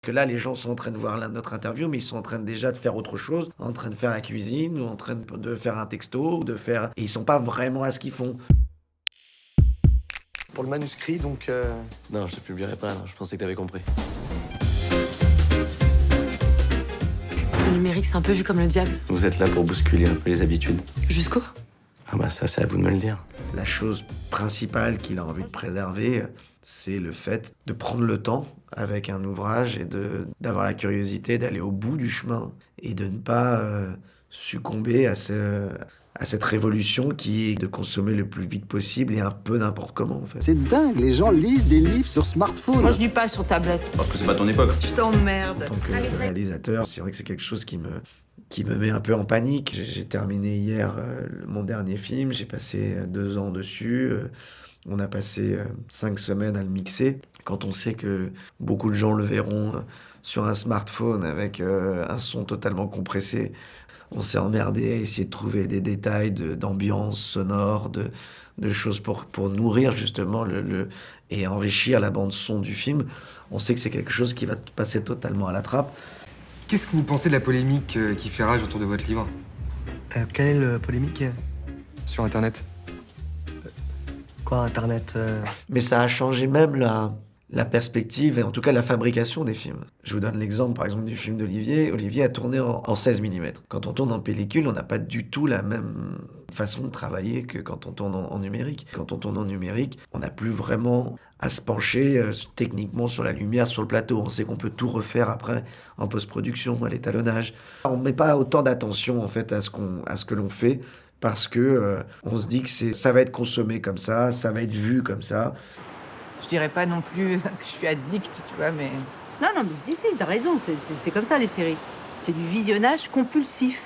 Que là, les gens sont en train de voir notre interview, mais ils sont en train déjà de faire autre chose, en train de faire la cuisine, ou en train de faire un texto, ou de faire... Et ils sont pas vraiment à ce qu'ils font. Pour le manuscrit, donc... Non, je te publierai pas, non, je pensais que t'avais compris. Le numérique, c'est un peu vu comme le diable. Vous êtes là pour bousculer un peu les habitudes. Jusqu'où? Ah bah ça, c'est à vous de me le dire. La chose principale qu'il a envie de préserver, c'est le fait de prendre le temps avec un ouvrage et d'avoir la curiosité d'aller au bout du chemin et de ne pas succomber à cette révolution qui est de consommer le plus vite possible et un peu n'importe comment, en fait. C'est dingue, les gens lisent des livres sur smartphone. Moi, je dis pas sur tablette. Parce que c'est pas ton époque. Je t'emmerde. En tant que réalisateur, c'est vrai que c'est quelque chose qui me met un peu en panique. J'ai terminé hier mon dernier film, j'ai passé 2 ans dessus. On a passé 5 semaines à le mixer. Quand on sait que beaucoup de gens le verront sur un smartphone avec un son totalement compressé, on s'est emmerdé à essayer de trouver des détails d'ambiance sonore, de choses pour nourrir justement et enrichir la bande son du film. On sait que c'est quelque chose qui va passer totalement à la trappe. Qu'est-ce que vous pensez de la polémique qui fait rage autour de votre livre? Quelle est la polémique? Sur Internet? Quoi, Internet Mais ça a changé même la perspective et en tout cas la fabrication des films. Je vous donne l'exemple par exemple du film d'Olivier. Olivier a tourné en 16 mm. Quand on tourne en pellicule, on n'a pas du tout la même façon de travailler que quand on tourne en numérique. Quand on tourne en numérique, on n'a plus vraiment à se pencher techniquement sur la lumière, sur le plateau. On sait qu'on peut tout refaire après en post-production, à l'étalonnage. On ne met pas autant d'attention en fait à ce que l'on fait parce que on se dit que ça va être consommé comme ça va être vu comme ça. Je dirais pas non plus que je suis addict, tu vois, mais... Non, mais si, t'as raison, c'est comme ça, les séries. C'est du visionnage compulsif.